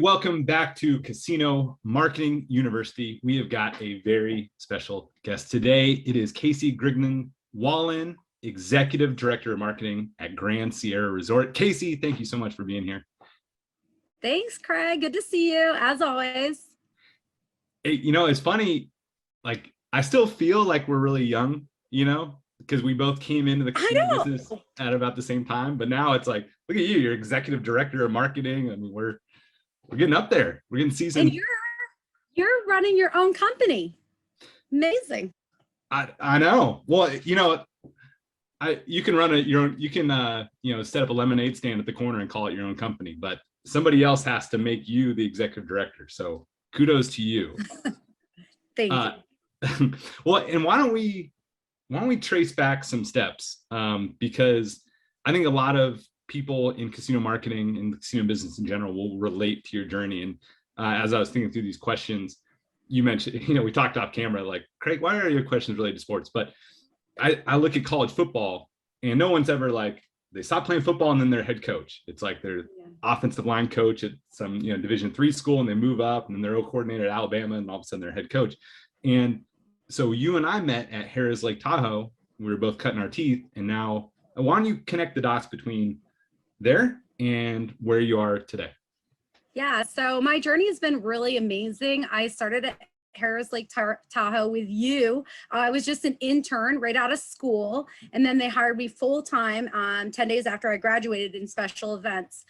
welcome back to Casino Marketing University. We have got a very special guest today. It is Kaycea Grignon Wallen, Executive Director of Marketing at Grand Sierra Resort. Kaycea, thank you so much for being here. Thanks, Craig. Good to see you, as always. Hey, it's funny, like, I still feel like we're really young, because we both came into the casino business at about the same time. But now it's like, look at you, you're Executive Director of Marketing. I mean, we're getting up there. We're getting seasoned. And you're running your own company. Amazing. I know. Well, you can run your own. You can set up a lemonade stand at the corner and call it your own company. But somebody else has to make you the executive director. So kudos to you. Thank you. Well, and why don't we trace back some steps? Because I think a lot of people in casino marketing and the casino business in general will relate to your journey. And as I was thinking through these questions, you mentioned, we talked off camera, like, Craig, why are your questions related to sports? But I look at college football and no one's ever like, they stop playing football and then they're head coach. It's like they're offensive line coach at some, Division III school, and they move up and then they're coordinator at Alabama, and all of a sudden they're head coach. And so you and I met at Harrah's Lake Tahoe. We were both cutting our teeth. And now why don't you connect the dots between there and where you are today? Yeah, so my journey has been really amazing. I started at Harrah's Lake Tahoe with you. I was just an intern right out of school, and then they hired me full-time 10 days after I graduated in special events.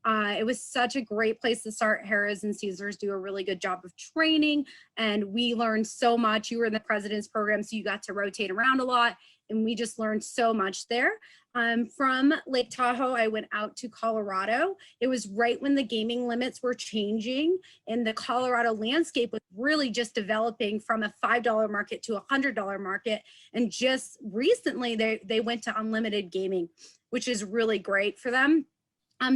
It was such a great place to start. Harrah's and Caesars do a really good job of training, and we learned so much. You were in the president's program, so you got to rotate around a lot, and we just learned so much there. From Lake Tahoe, I went out to Colorado. It was right when the gaming limits were changing, and the Colorado landscape was really just developing from a $5 market to a $100 market. And just recently, they went to unlimited gaming, which is really great for them.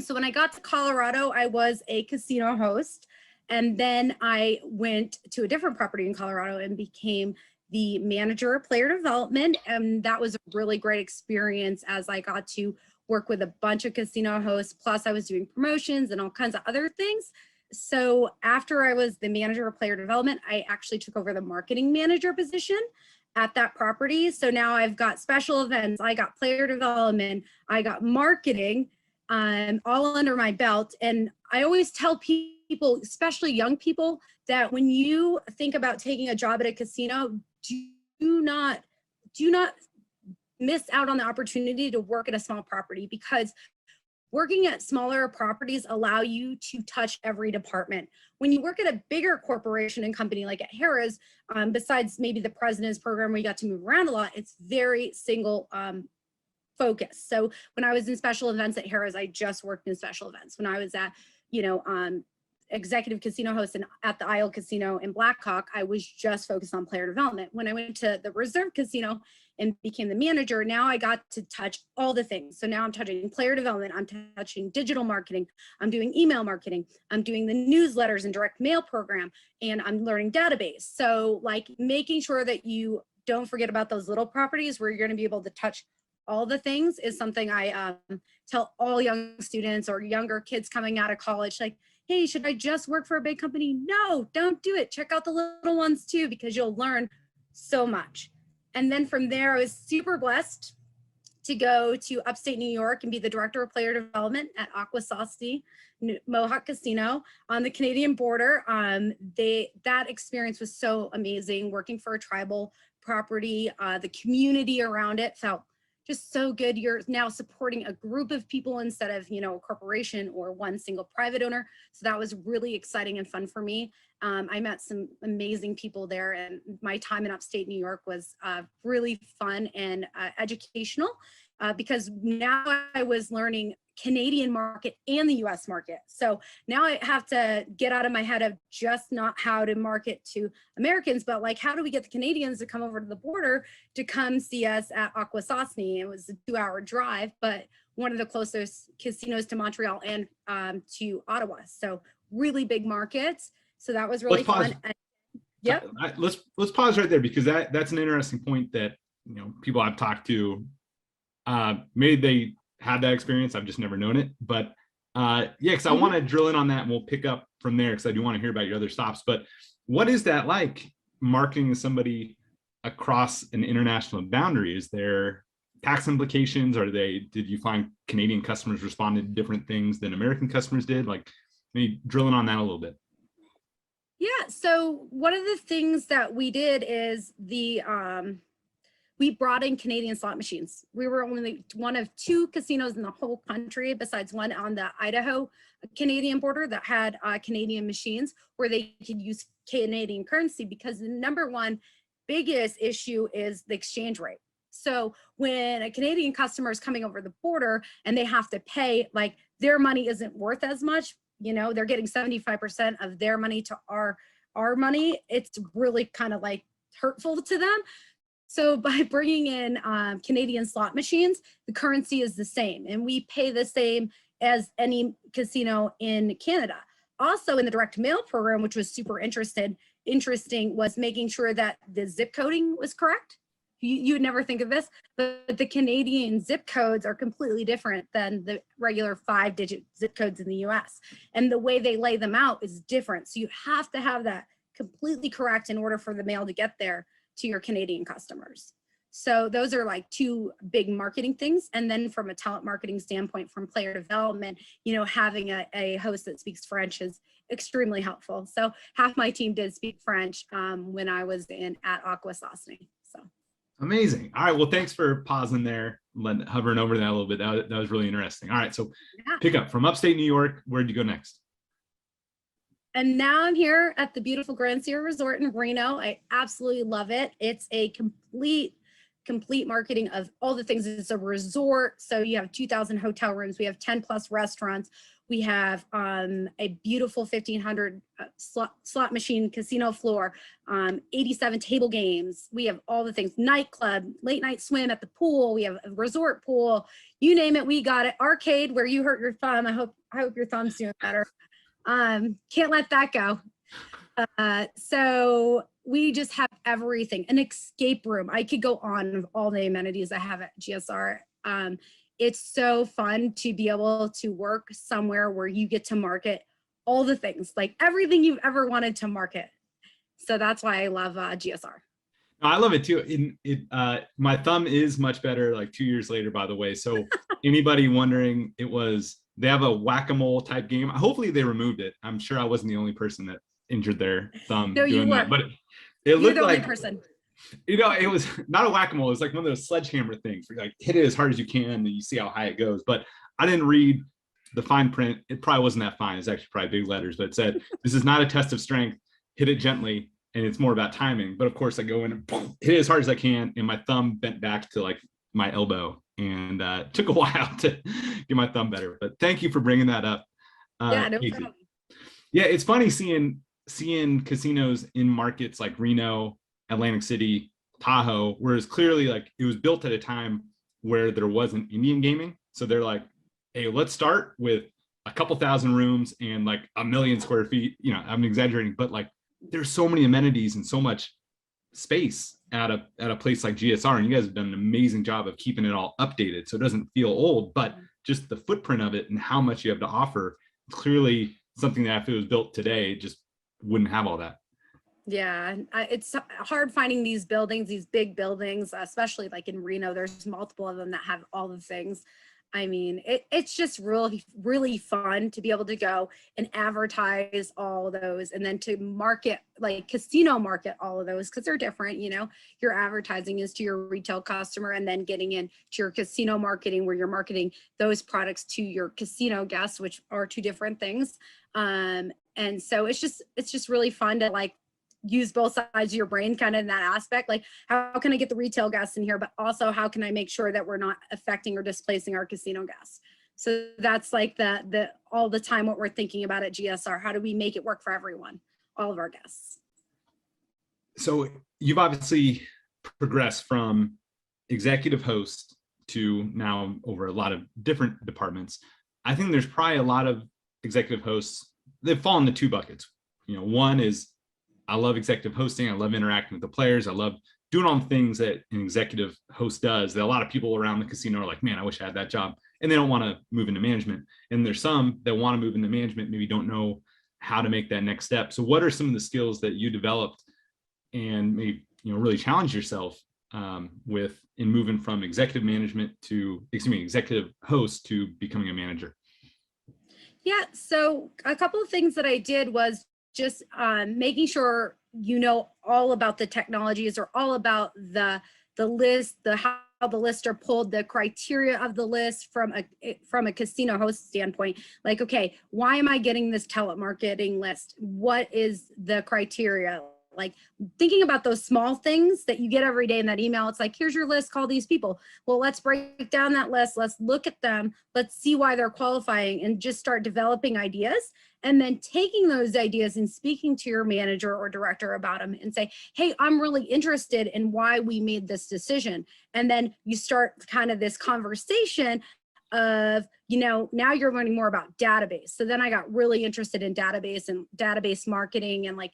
So when I got to Colorado, I was a casino host, and then I went to a different property in Colorado and became the manager of player development. And that was a really great experience, as I got to work with a bunch of casino hosts. Plus I was doing promotions and all kinds of other things. So after I was the manager of player development, I actually took over the marketing manager position at that property. So now I've got special events, I got player development, I got marketing, all under my belt. And I always tell people, especially young people, that when you think about taking a job at a casino, do not miss out on the opportunity to work at a small property, because working at smaller properties allow you to touch every department. When you work at a bigger corporation and company like at Harrah's, besides maybe the president's program where you got to move around a lot, it's very single focus. So when I was in special events at Harrah's, I just worked in special events. When I was at, executive casino host and at the Isle Casino in Blackhawk, I was just focused on player development. When I went to the Reserve Casino and became the manager, now I got to touch all the things. So now I'm touching player development, I'm touching digital marketing, I'm doing email marketing, I'm doing the newsletters and direct mail program, and I'm learning database. So like making sure that you don't forget about those little properties where you're going to be able to touch all the things is something I tell all young students or younger kids coming out of college, like, hey, should I just work for a big company? No, don't do it. Check out the little ones too, because you'll learn so much. And then from there, I was super blessed to go to upstate New York and be the director of player development at Akwesasne Mohawk Casino on the Canadian border. That experience was so amazing, working for a tribal property. The community around it felt just so good. You're now supporting a group of people instead of, a corporation or one single private owner. So that was really exciting and fun for me. I met some amazing people there, and my time in upstate New York was really fun and educational because now I was learning Canadian market and the US market. So now I have to get out of my head of just not how to market to Americans, but like, how do we get the Canadians to come over to the border to come see us at Akwesasne? It was a 2-hour drive, but one of the closest casinos to Montreal and to Ottawa. So really big markets. So that was really fun. Yep. Let's pause right there, because that's an interesting point that, people I've talked to, maybe they had that experience, I've just never known it. But Yeah, because I want to drill in on that and we'll pick up from there because I do want to hear about your other stops. But what is that like marketing to somebody across an international boundary? Is there tax implications? Did you find Canadian customers responded to different things than American customers did? Like maybe drilling on that a little bit. Yeah, so one of the things that we did is we brought in Canadian slot machines. We were only one of 2 casinos in the whole country, besides one on the Idaho Canadian border, that had Canadian machines where they could use Canadian currency, because the #1 biggest issue is the exchange rate. So when a Canadian customer is coming over the border and they have to pay, like, their money isn't worth as much, you know, they're getting 75% of their money to our money. It's really kind of like hurtful to them. So by bringing in Canadian slot machines, the currency is the same, and we pay the same as any casino in Canada. Also in the direct mail program, which was super interesting, was making sure that the zip coding was correct. You would never think of this, but the Canadian zip codes are completely different than the regular 5-digit zip codes in the US. And the way they lay them out is different. So you have to have that completely correct in order for the mail to get there to your Canadian customers. So those are like 2 big marketing things. And then from a talent marketing standpoint, from player development, you know, having a host that speaks French is extremely helpful. So half my team did speak French when I was at Aquasasne. So amazing. All right. Well, thanks for pausing there, hovering over that a little bit. That was really interesting. All right. So yeah. Pick up from upstate New York. Where'd you go next? And now I'm here at the beautiful Grand Sierra Resort in Reno. I absolutely love it. It's a complete marketing of all the things. It's a resort. So you have 2,000 hotel rooms. We have 10 plus restaurants. We have a beautiful 1,500 slot machine casino floor, 87 table games. We have all the things, nightclub, late night swim at the pool. We have a resort pool, you name it, we got it. Arcade, where you hurt your thumb. I hope your thumb's doing better. Can't let that go. So we just have everything. An escape room. I could go on of all the amenities I have at GSR. It's so fun to be able to work somewhere where you get to market all the things, like everything you've ever wanted to market. So that's why I love GSR. I love it too. My thumb is much better like 2 years later, by the way. So anybody wondering, they have a whack-a-mole type game. Hopefully they removed it. I'm sure I wasn't the only person that injured their thumb doing that, but it looked like, you know, it was not a whack-a-mole. It was like one of those sledgehammer things where you like hit it as hard as you can and you see how high it goes. But I didn't read the fine print. It probably wasn't that fine. It's actually probably big letters, but it said, this is not a test of strength. Hit it gently. And it's more about timing. But of course I go in and boom, hit it as hard as I can. And my thumb bent back to like my elbow, and it took a while to get my thumb better. But thank you for bringing that up. Yeah, no problem. Yeah, it's funny seeing casinos in markets like Reno, Atlantic City, Tahoe, whereas clearly like it was built at a time where there wasn't Indian gaming. So they're like, hey, let's start with a couple thousand rooms and like 1 million square feet. You know, I'm exaggerating, but like there's so many amenities and so much space at a place like GSR, and you guys have done an amazing job of keeping it all updated so it doesn't feel old, but just the footprint of it and how much you have to offer, clearly something that if it was built today just wouldn't have all that. Yeah, it's hard finding these buildings, these big buildings, especially like in Reno. There's multiple of them that have all the things. I mean, it's just really fun to be able to go and advertise all of those, and then to market, like casino market all of those, because they're different. You know, your advertising is to your retail customer, and then getting into your casino marketing where you're marketing those products to your casino guests, which are 2 different things. And so it's just really fun to like use both sides of your brain kind of in that aspect. Like, how can I get the retail guests in here, but also how can I make sure that we're not affecting or displacing our casino guests? So that's like the all the time what we're thinking about at GSR. How do we make it work for everyone, all of our guests? So you've obviously progressed from executive host to now over a lot of different departments. I think there's probably a lot of executive hosts that fall into 2 buckets. You know, one is, I love executive hosting. I love interacting with the players. I love doing all the things that an executive host does that a lot of people around the casino are like, man, I wish I had that job. and they don't want to move into management. And there's some that want to move into management, maybe don't know how to make that next step. So what are some of the skills that you developed and maybe, really challenge yourself with in moving from executive management to, executive host to becoming a manager? Yeah, so a couple of things that I did was just making sure you know all about the technologies or all about the list, how the lists are pulled, the criteria of the list from a casino host standpoint. Like, okay, why am I getting this telemarketing list? What is the criteria? Like thinking about those small things that you get every day in that email. It's like, here's your list, call these people. Well, let's break down that list. Let's look at them. Let's see why they're qualifying and just start developing ideas. And then taking those ideas and speaking to your manager or director about them and say, hey, I'm really interested in why we made this decision. And then you start kind of this conversation of, now you're learning more about database. So then I got really interested in database and database marketing and like,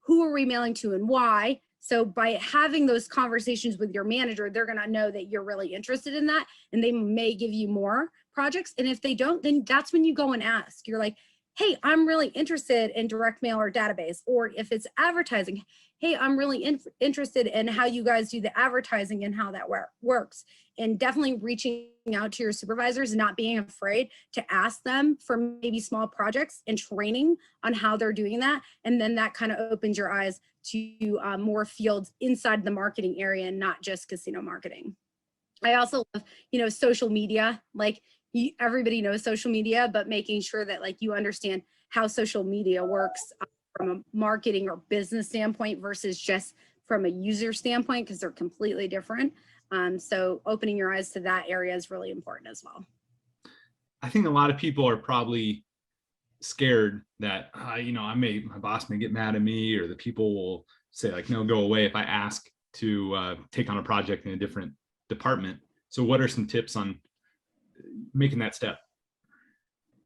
who are we mailing to and why? So by having those conversations with your manager, they're going to know that you're really interested in that and they may give you more projects. And if they don't, then that's when you go and ask. You're like, hey, I'm really interested in direct mail or database. Or if it's advertising, hey, I'm really interested in how you guys do the advertising and how that works. And definitely reaching out to your supervisors and not being afraid to ask them for maybe small projects and training on how they're doing that. And then that kind of opens your eyes to more fields inside the marketing area and not just casino marketing. I also love, social media, like everybody knows social media, but making sure that like you understand how social media works from a marketing or business standpoint versus just from a user standpoint, because they're completely different. So opening your eyes to that area is really important as well. I think a lot of people are probably scared that, my boss may get mad at me, or the people will say like, no, go away if I ask to take on a project in a different department. So what are some tips on making that step?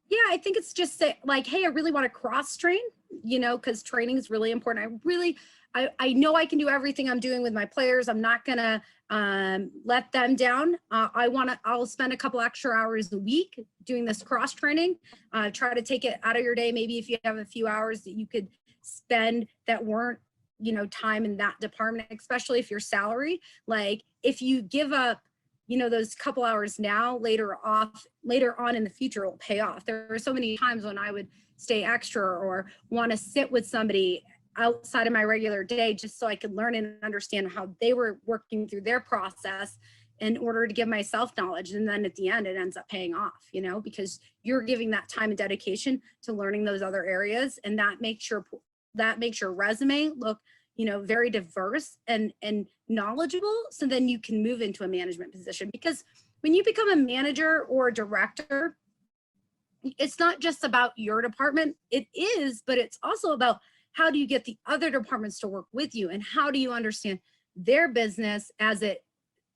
Yeah, I think it's just like, hey, I really want to cross train, because training is really important. I know I can do everything I'm doing with my players. I'm not gonna let them down. I'll spend a couple extra hours a week doing this cross training. Try to take it out of your day. Maybe if you have a few hours that you could spend that weren't, time in that department, especially if you're salary. Like if you give up, those couple hours now, later on in the future, will pay off. There are so many times when I would stay extra or want to sit with somebody outside of my regular day just so I could learn and understand how they were working through their process in order to give myself knowledge. And then at the end, it ends up paying off, because you're giving that time and dedication to learning those other areas. And that makes your resume look, very diverse and knowledgeable. So then you can move into a management position, because when you become a manager or a director, it's not just about your department. It is, but it's also about how do you get the other departments to work with you, and how do you understand their business as it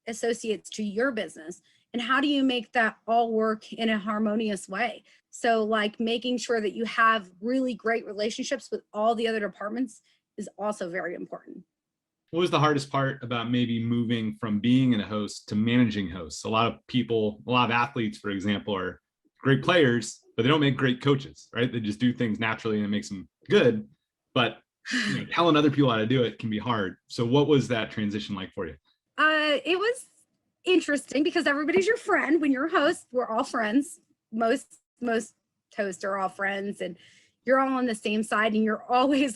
associates to your business, and how do you make that all work in a harmonious way? So like making sure that you have really great relationships with all the other departments is also very important. What was the hardest part about maybe moving from being a host to managing hosts? A lot of athletes, for example, are great players, but they don't make great coaches, right? They just do things naturally and it makes them good. But telling other people how to do it can be hard. So what was that transition like for you? It was interesting because everybody's your friend. When you're a host, we're all friends. Most hosts are all friends, and you're all on the same side, and you're always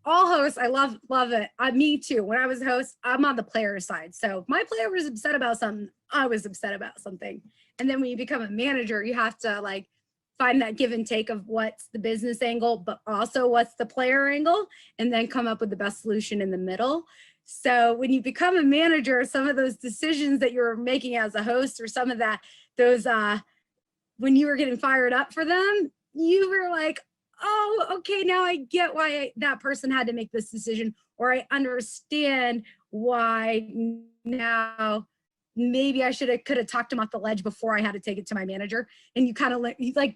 all hosts. I love it. Me too. When I was a host, I'm on the player side. So if my player was upset about something, I was upset about something. And then when you become a manager, you have to like find that give and take of what's the business angle, but also what's the player angle, and then come up with the best solution in the middle. So when you become a manager, some of those decisions that you're making as a host, or some of those when you were getting fired up for them, you were like, oh, okay, now I get why that person had to make this decision, or I understand why now maybe I could have talked him off the ledge before I had to take it to my manager. And you kind of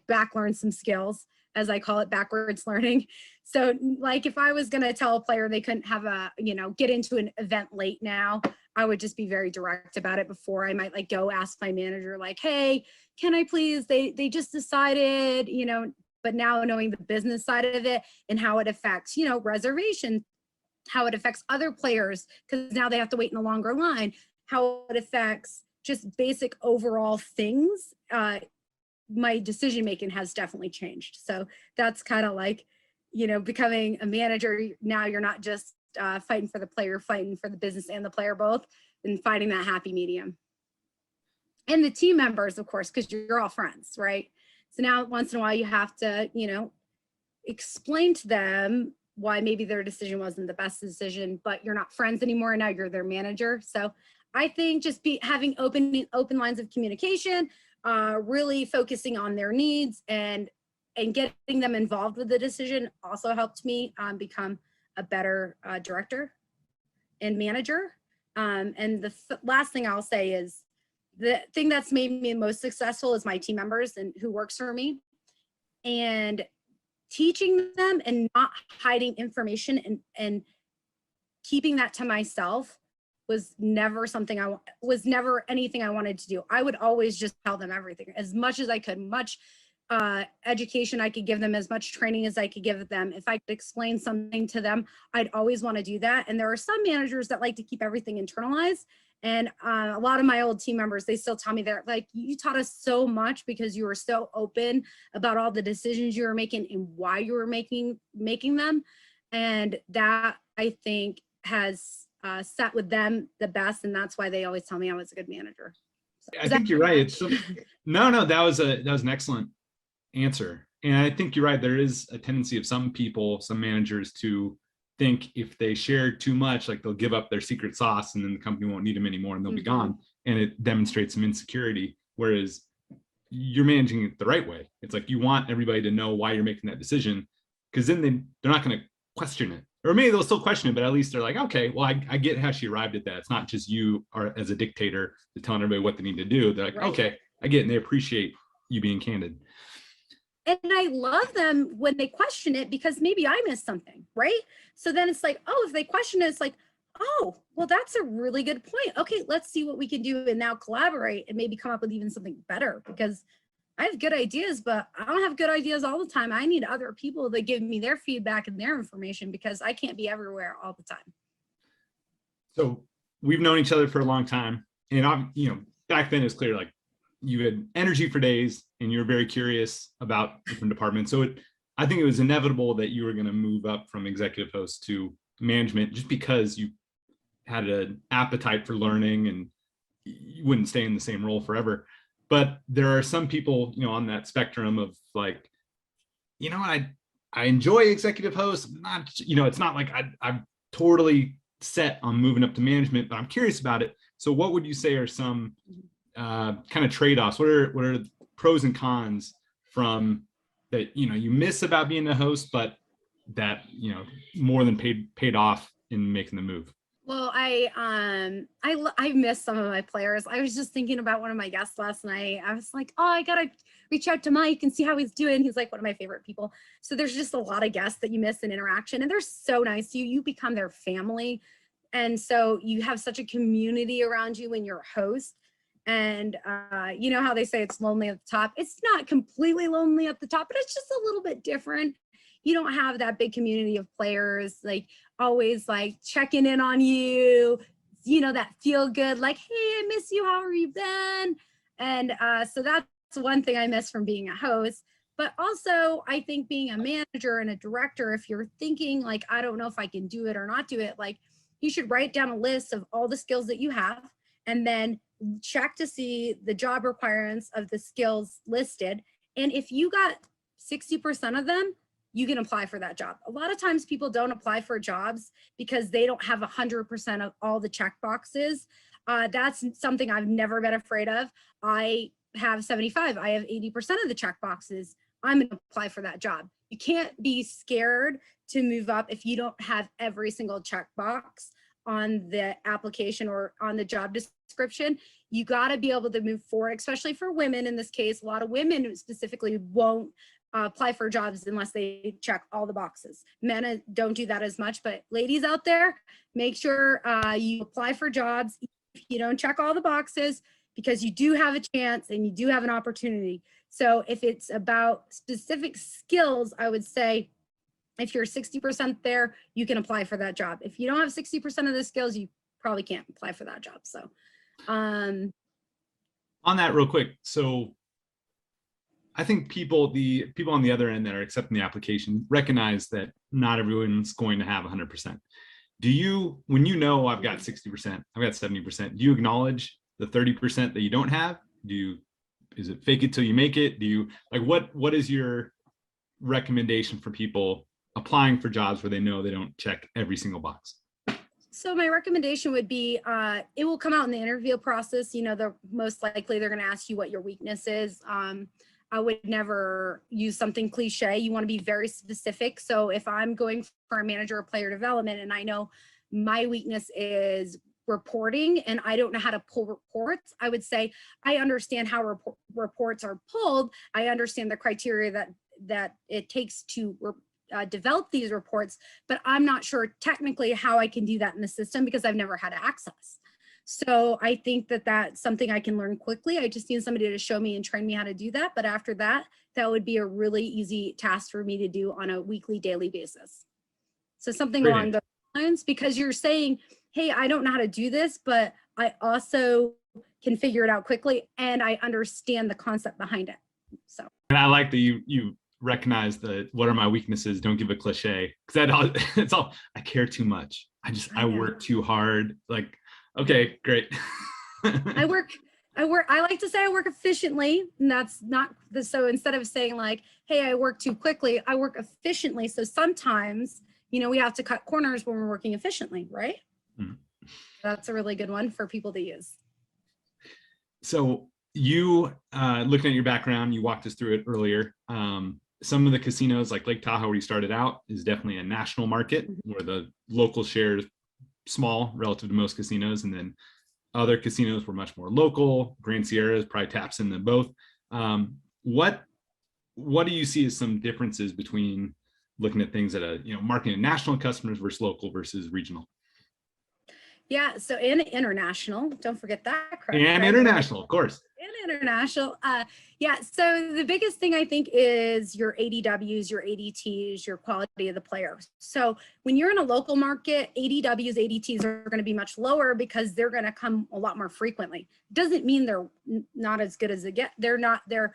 back learn some skills as I call it, backwards learning. So like if I was going to tell a player they couldn't have a, get into an event late now, I would just be very direct about it before I might like go ask my manager like, hey, can I please, they just decided, but now knowing the business side of it and how it affects, reservation, how it affects other players, because now they have to wait in a longer line, how it affects just basic overall things, my decision making has definitely changed. So that's kind of like, becoming a manager. Now you're not just fighting for the player, fighting for the business and the player both, and finding that happy medium. And the team members, of course, because you're all friends, right? So now once in a while you have to, explain to them why maybe their decision wasn't the best decision, but you're not friends anymore. Now you're their manager. So I think just having open lines of communication, really focusing on their needs and getting them involved with the decision also helped me become a better director and manager. And the last thing I'll say is the thing that's made me most successful is my team members and who works for me, and teaching them and not hiding information and keeping that to myself was never something was never anything I wanted to do. I would always just tell them everything as much as I could, much education I could give them, as much training as I could give them. If I could explain something to them, I'd always want to do that. And there are some managers that like to keep everything internalized. And a lot of my old team members, they still tell me they're like, you taught us so much because you were so open about all the decisions you were making and why you were making them. And that I think has set with them the best. And that's why they always tell me I was a good manager. So, I think you're right. It's no, that was an excellent answer. And I think you're right. There is a tendency of some people, some managers, to think if they share too much, like they'll give up their secret sauce and then the company won't need them anymore and they'll be gone. And it demonstrates some insecurity. Whereas you're managing it the right way. It's like you want everybody to know why you're making that decision, because then they're not going to question it. Or maybe they'll still question it, but at least they're like, okay, well, I get how she arrived at that. It's not just you are as a dictator to telling everybody what they need to do. They're like, right. Okay, I get it. And they appreciate you being candid. And I love them when they question it, because maybe I missed something, right? So then it's like, oh, if they question it, it's like, oh, well, that's a really good point. Okay, let's see what we can do and now collaborate and maybe come up with even something better, because I have good ideas, but I don't have good ideas all the time. I need other people that give me their feedback and their information, because I can't be everywhere all the time. So we've known each other for a long time. And I'm, back then it's clear, like you had energy for days and you were very curious about different departments. So I think it was inevitable that you were going to move up from executive host to management, just because you had an appetite for learning and you wouldn't stay in the same role forever. But there are some people, on that spectrum of like, I enjoy executive host, not, it's not like I'm totally set on moving up to management, but I'm curious about it. So what would you say are some kind of trade-offs? What are pros and cons from that, you miss about being a host, but that, more than paid off in making the move? Well, I miss some of my players. I was just thinking about one of my guests last night. I was like, oh, I gotta reach out to Mike and see how he's doing. He's like one of my favorite people. So there's just a lot of guests that you miss in interaction, and they're so nice to you. You become their family. And so you have such a community around you when you're a host. And you know how they say it's lonely at the top? It's not completely lonely at the top, but it's just a little bit different. You don't have that big community of players, like always like checking in on you, that feel good, like, hey, I miss you, how have you been? And so that's one thing I miss from being a host. But also I think being a manager and a director, if you're thinking like, I don't know if I can do it or not do it, like you should write down a list of all the skills that you have and then check to see the job requirements of the skills listed. And if you got 60% of them, you can apply for that job. A lot of times people don't apply for jobs because they don't have 100% of all the check boxes. That's something I've never been afraid of. I have 75, I have 80% of the check boxes. I'm gonna apply for that job. You can't be scared to move up if you don't have every single check box on the application or on the job description. You got to be able to move forward, especially for women in this case. A lot of women specifically won't apply for jobs unless they check all the boxes. Men don't do that as much, but ladies out there, make sure you apply for jobs if you don't check all the boxes, because you do have a chance and you do have an opportunity. So if it's about specific skills, I would say if you're 60% there, you can apply for that job. If you don't have 60% of the skills, you probably can't apply for that job. So on that real quick, so I think the people on the other end that are accepting the application recognize that not everyone's going to have 100%. Do you, when you know I've got 60%, I've got 70%, do you acknowledge the 30% that you don't have? Is it fake it till you make it? Do you, like, what is your recommendation for people applying for jobs where they know they don't check every single box? So my recommendation would be, it will come out in the interview process. You know, they're most likely they're going to ask you what your weakness is. I would never use something cliche. You want to be very specific. So if I'm going for a manager of player development and I know my weakness is reporting and I don't know how to pull reports, I would say, I understand how reports are pulled. I understand the criteria that it takes to develop these reports, but I'm not sure technically how I can do that in the system because I've never had access. So I think that that's something I can learn quickly. I just need somebody to show me and train me how to do that. But after that, that would be a really easy task for me to do on a weekly, daily basis. So something along those lines, because you're saying, hey, I don't know how to do this, but I also can figure it out quickly and I understand the concept behind it. So. And I like that you recognize that what are my weaknesses, don't give a cliche, because it's all I care too much. I work too hard. Like, okay, great. I like to say I work efficiently, and that's not the, so instead of saying like, hey, I work too quickly, I work efficiently. So sometimes, you know, we have to cut corners when we're working efficiently, right? Mm-hmm. That's a really good one for people to use. So you, looking at your background, you walked us through it earlier. Some of the casinos like Lake Tahoe, where you started out, is definitely a national market where the local share is small relative to most casinos. And then other casinos were much more local. Grand Sierra probably taps into both. What do you see as some differences between looking at things at a, you know, marketing national customers versus local versus regional? Yeah, so in international, don't forget that. Craig, and right? International, of course. And international, yeah. So the biggest thing I think is your ADWs, your ADTs, your quality of the players. So when you're in a local market, ADWs, ADTs are going to be much lower because they're going to come a lot more frequently. Doesn't mean they're not as good as they get. They're not. Their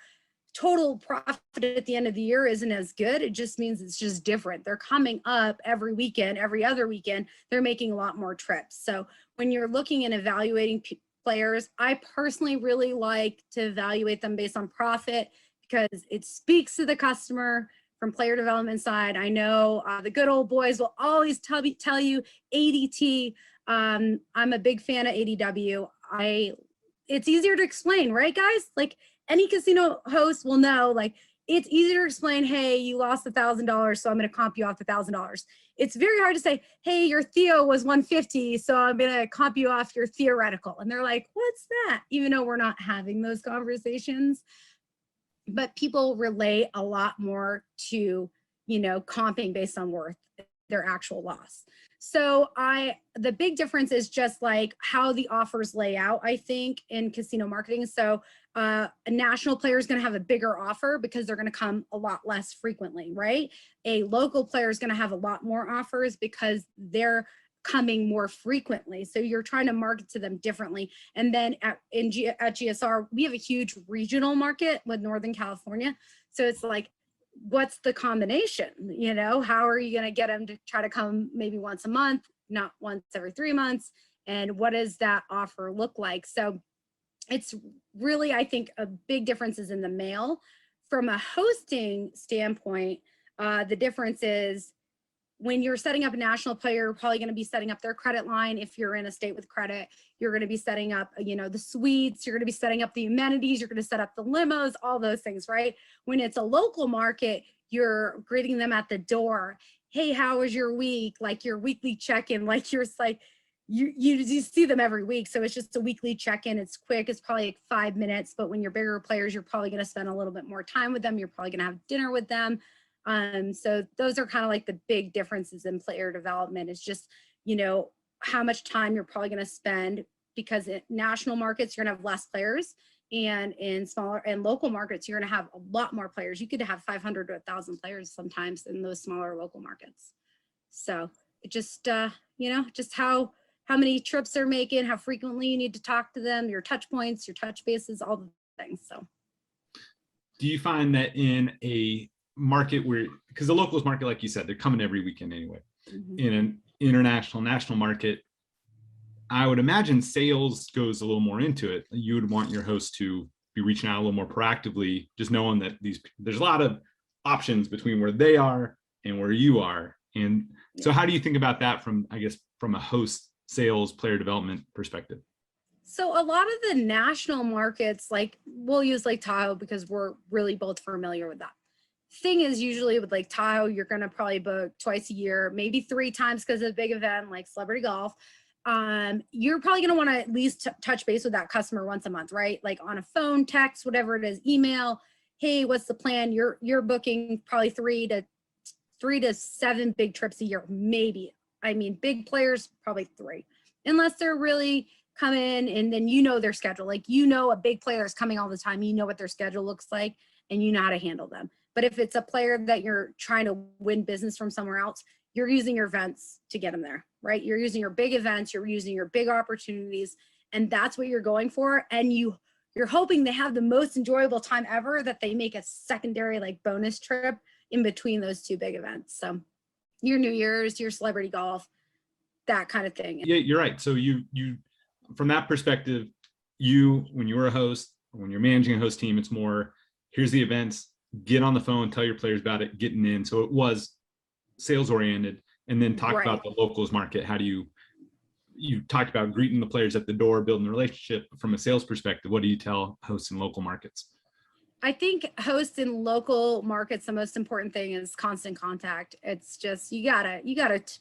total profit at the end of the year isn't as good. It just means it's just different. They're coming up every weekend, every other weekend. They're making a lot more trips. So when you're looking and evaluating players, I personally really like to evaluate them based on profit because it speaks to the customer from player development side. I know the good old boys will always tell you ADT. I'm a big fan of ADW. It's easier to explain, right, guys? Like any casino host will know, like, it's easier to explain, hey, you lost $1,000, so I'm going to comp you off $1,000. It's very hard to say, hey, your theo was 150, so I'm going to comp you off your theoretical. And they're like, what's that? Even though we're not having those conversations. But people relate a lot more to, you know, comping based on worth, their actual loss. So the big difference is just like how the offers lay out, I think, in casino marketing. So a national player is going to have a bigger offer because they're going to come a lot less frequently, right? A local player is going to have a lot more offers because they're coming more frequently. So you're trying to market to them differently. And then at GSR, we have a huge regional market with Northern California. So it's like, what's the combination? You know, how are you going to get them to try to come maybe once a month, not once every 3 months? And what does that offer look like? So it's really, I think, a big difference is in the mail. From a hosting standpoint, the difference is when you're setting up a national player, you're probably going to be setting up their credit line. If you're in a state with credit, you're going to be setting up, you know, the suites, you're going to be setting up the amenities, you're going to set up the limos, all those things, right? When it's a local market, you're greeting them at the door. Hey, how was your week? Like your weekly check-in, like you're like, you see them every week. So it's just a weekly check-in. It's quick. It's probably like 5 minutes, but when you're bigger players, you're probably going to spend a little bit more time with them. You're probably going to have dinner with them. So those are kind of like the big differences in player development, is just, you know, how much time you're probably going to spend, because in national markets, you're going to have less players, and in smaller and local markets, you're going to have a lot more players. You could have 500 to 1,000 players sometimes in those smaller local markets. So it just, you know, just how many trips they're making, how frequently you need to talk to them, your touch points, your touch bases, all the things. So do you find that in a market where, because the locals market, like you said, they're coming every weekend anyway, in an international, national market, I would imagine sales goes a little more into it. You would want your host to be reaching out a little more proactively, just knowing that there's a lot of options between where they are and where you are. And so how do you think about that from, I guess, from a host sales player development perspective? So a lot of the national markets, like we'll use Lake Tahoe because we're really both familiar with that. Thing is, usually with Lake Tahoe, you're going to probably book twice a year, maybe 3 times because of a big event like celebrity golf. You're probably going to want to at least touch base with that customer once a month, right? Like on a phone, text, whatever it is, email. Hey, what's the plan? You're booking probably 3 to 7 big trips a year, maybe. I mean, big players, probably 3, unless they're really come in and then you know their schedule. Like, you know, a big player is coming all the time. You know what their schedule looks like and you know how to handle them. But if it's a player that you're trying to win business from somewhere else, you're using your events to get them there, right? You're using your big events, you're using your big opportunities, and that's what you're going for. And you're hoping they have the most enjoyable time ever, that they make a secondary like bonus trip in between those 2 big events. So your New Year's, your celebrity golf, that kind of thing. Yeah, you're right. So you from that perspective, when you're a host, when you're managing a host team, it's more, here's the events, get on the phone, tell your players about it, getting in. So it was sales oriented, and then talk about the locals market. How do you talked about greeting the players at the door, building a relationship from a sales perspective. What do you tell hosts in local markets? I think hosts in local markets, the most important thing is constant contact. It's just, you gotta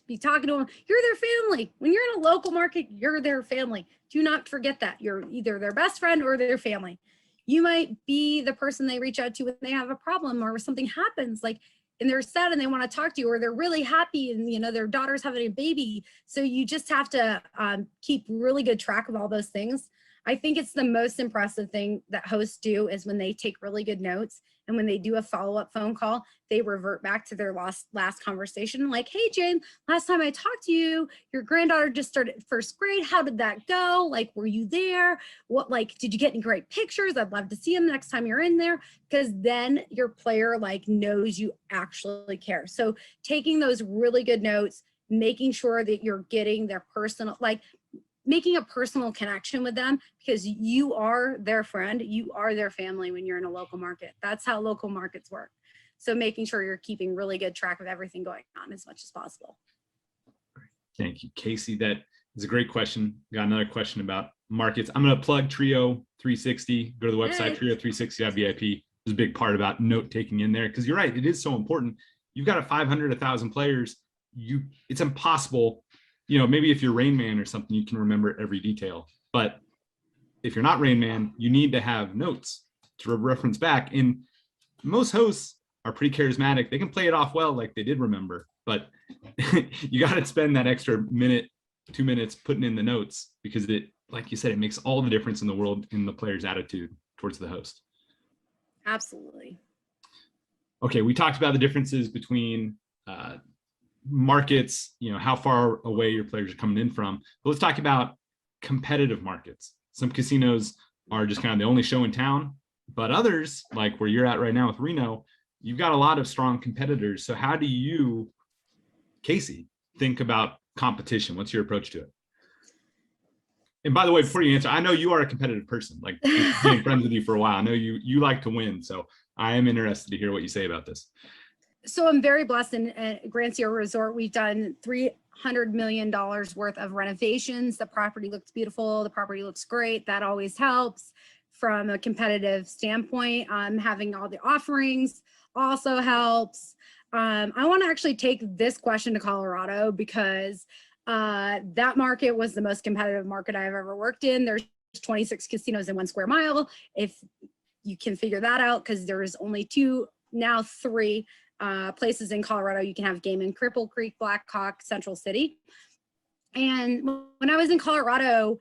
be talking to them. You're their family. When you're in a local market, you're their family. Do not forget that. You're either their best friend or their family. You might be the person they reach out to when they have a problem or something happens, like, and they're sad and they want to talk to you, or they're really happy and, you know, their daughter's having a baby. So you just have to keep really good track of all those things. I think it's the most impressive thing that hosts do is when they take really good notes, and when they do a follow-up phone call, they revert back to their last conversation. Like, hey, Jane, last time I talked to you, your granddaughter just started 1st grade. How did that go? Like, were you there? What, like, did you get any great pictures? I'd love to see them next time you're in there, because then your player like knows you actually care. So taking those really good notes, making sure that you're getting their personal, like, making a personal connection with them, because you are their friend, you are their family when you're in a local market. That's how local markets work. So making sure you're keeping really good track of everything going on as much as possible. Thank you, Kaycea. That is a great question. Got another question about markets. I'm going to plug TRIO360. Go to the website, TRIO360.VIP. There's a big part about note taking in there, because you're right, it is so important. You've got 500, 1,000 players. It's impossible. You know, maybe if you're Rain Man or something, you can remember every detail. But if you're not Rain Man, you need to have notes to reference back. And most hosts are pretty charismatic. They can play it off well, like they did remember. But you got to spend that extra minute, 2 minutes putting in the notes, because it, like you said, it makes all the difference in the world in the player's attitude towards the host. Absolutely. Okay, we talked about the differences between markets, you know, how far away your players are coming in from. But let's talk about competitive markets. Some casinos are just kind of the only show in town, but others, like where you're at right now with Reno, you've got a lot of strong competitors. So how do you, Kaycea, think about competition? What's your approach to it? And by the way, before you answer, I know you are a competitive person, like being friends with you for a while. I know you like to win. So I am interested to hear what you say about this. So I'm very blessed in Grand Sierra Resort. We've done $300 million worth of renovations. The property looks beautiful. The property looks great. That always helps from a competitive standpoint. Having all the offerings also helps. I want to actually take this question to Colorado, because That market was the most competitive market I've ever worked in. There's 26 casinos in 1 square mile. If you can figure that out, because there is only 2, now 3 places in Colorado you can have game in: Cripple Creek, Black Hawk, Central City. And when I was in Colorado,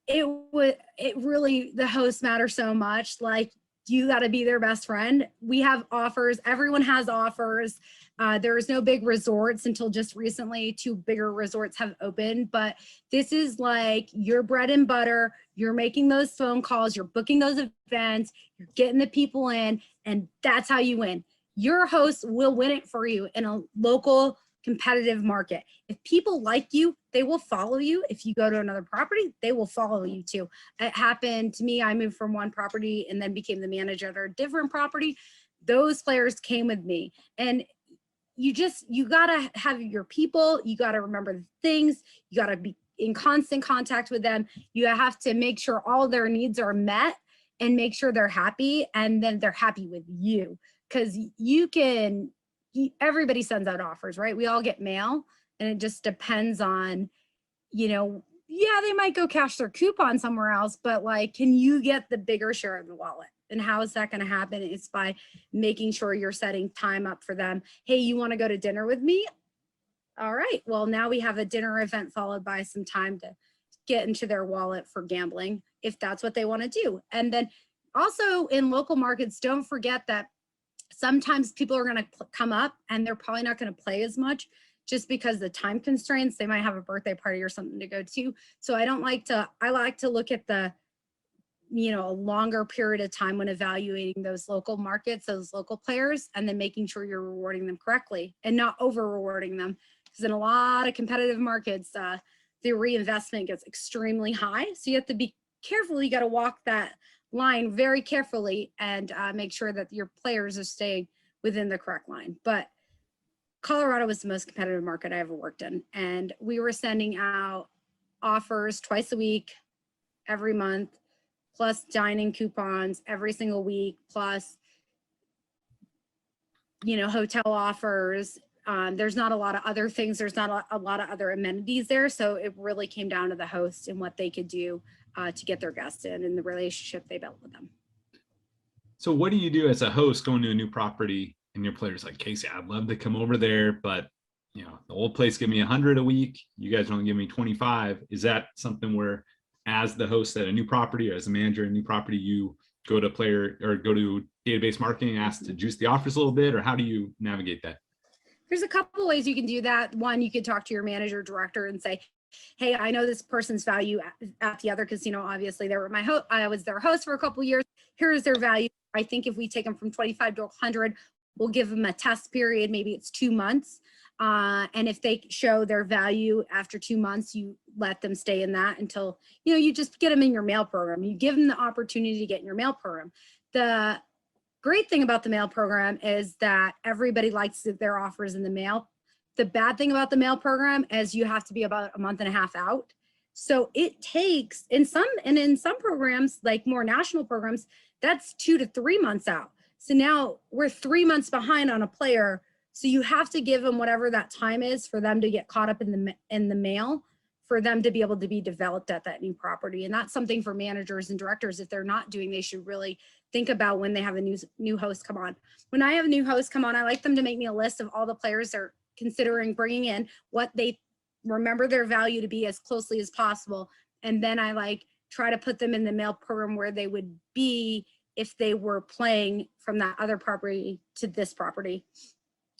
it really, the hosts matter so much. Like, you got to be their best friend. We have offers. Everyone has offers. There is no big resorts until just recently. 2 bigger resorts have opened, but this is like your bread and butter. You're making those phone calls, you're booking those events, you're getting the people in, and that's how you win. Your host will win it for you in a local competitive market. If people like you, they will follow you. If you go to another property, they will follow you too. It happened to me. I moved from one property and then became the manager at a different property. Those players came with me. And you gotta have your people, you gotta remember the things, you gotta be in constant contact with them. You have to make sure all their needs are met and make sure they're happy, and then they're happy with you. Because everybody sends out offers, right? We all get mail, and it just depends on, yeah, they might go cash their coupon somewhere else, but like, can you get the bigger share of the wallet? And how is that going to happen? It's by making sure you're setting time up for them. Hey, you want to go to dinner with me? All right, well, now we have a dinner event followed by some time to get into their wallet for gambling, if that's what they want to do. And then also in local markets, don't forget that sometimes people are going to come up and they're probably not going to play as much just because the time constraints. They might have a birthday party or something to go to. So I like to look at the, a longer period of time when evaluating those local markets, those local players, and then making sure you're rewarding them correctly and not over rewarding them. Because in a lot of competitive markets, the reinvestment gets extremely high. So you have to be careful. You got to walk that line very carefully and make sure that your players are staying within the correct line. But Colorado was the most competitive market I ever worked in. And we were sending out offers twice a week, every month, plus dining coupons every single week, plus, hotel offers. There's not a lot of other things. There's not a lot of other amenities there. So it really came down to the host and what they could do to get their guests in and the relationship they built with them. So what do you do as a host going to a new property and your players like, Kaycea, I'd love to come over there, but the old place give me 100 a week. You guys only give me 25. Is that something where, as the host at a new property or as a manager at a new property, you go to player or go to database marketing and ask to juice the offers a little bit, or how do you navigate that? There's a couple ways you can do that. One, you could talk to your manager director and say, hey, I know this person's value at the other casino. Obviously, they were my host. I was their host for a couple of years. Here's their value. I think if we take them from 25 to 100, we'll give them a test period. Maybe it's 2 months. And if they show their value after 2 months, you let them stay in that until, you just get them in your mail program. You give them the opportunity to get in your mail program. The great thing about the mail program is that everybody likes their offers in the mail. The bad thing about the mail program is you have to be about a month and a half out. So it takes, in some programs, like more national programs, that's 2 to 3 months out. So now we're 3 months behind on a player. So you have to give them whatever that time is for them to get caught up in the mail, for them to be able to be developed at that new property. And that's something for managers and directors, if they're not doing, they should really think about when they have a new host come on. When I have a new host come on, I like them to make me a list of all the players they're considering bringing in, what they remember their value to be as closely as possible. And then I try to put them in the mail program where they would be if they were playing from that other property to this property.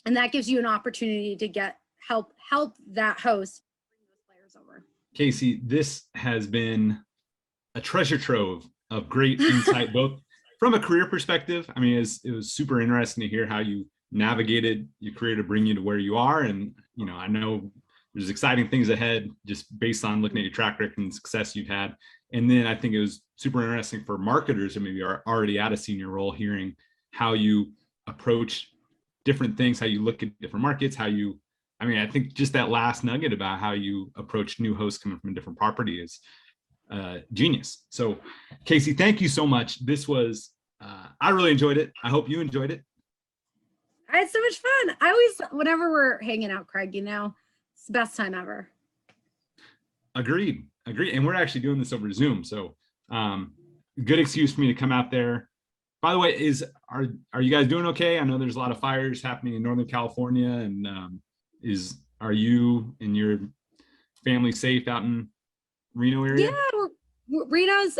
And that gives you an opportunity to help that host bring those players over. Kaycea, this has been a treasure trove of great insight, both from a career perspective. I mean, it was super interesting to hear how you navigated your career to bring you to where you are. And, I know there's exciting things ahead just based on looking at your track record and success you've had. And then I think it was super interesting for marketers who maybe are already at a senior role, hearing how you approach different things, how you look at different markets, I think just that last nugget about how you approach new hosts coming from a different property is genius. So Kaycea, thank you so much. This was, I really enjoyed it. I hope you enjoyed it. I had so much fun. I always, whenever we're hanging out, Craig, It's the best time ever. Agreed. And we're actually doing this over Zoom. So good excuse for me to come out there. By the way, are you guys doing okay? I know there's a lot of fires happening in Northern California, and are you and your family safe out in Reno area? Yeah, Reno's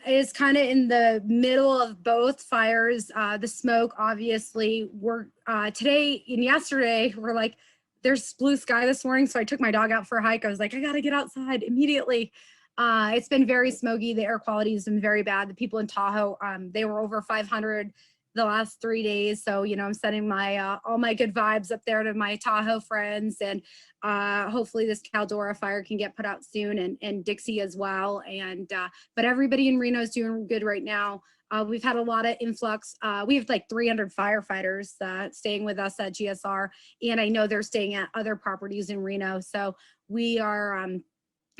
is kind of in the middle of both fires. The smoke, obviously, we're today and yesterday, we're like, there's blue sky this morning. So I took my dog out for a hike. I was like, I gotta get outside immediately. It's been very smoky. The air quality has been very bad. The people in Tahoe, they were over 500 the last 3 days. So, you know, I'm sending my all my good vibes up there to my Tahoe friends, and hopefully this Caldora fire can get put out soon, and Dixie as well. And but everybody in Reno is doing good right now. We've had a lot of influx. We have like 300 firefighters staying with us at GSR, and I know they're staying at other properties in Reno. So we are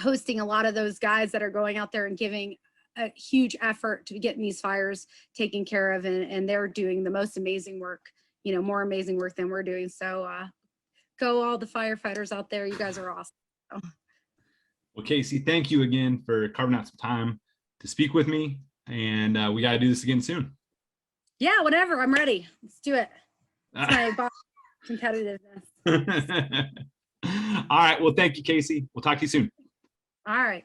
hosting a lot of those guys that are going out there and giving a huge effort to getting these fires taken care of, and they're doing the most amazing work, you know, more amazing work than we're doing. So go all the firefighters out there. You guys are awesome. Well, Kaycea, thank you again for carving out some time to speak with me, and we got to do this again soon. Yeah, whatever. I'm ready. Let's do it. It's my boss competitiveness. All right. Well, thank you, Kaycea. We'll talk to you soon. All right.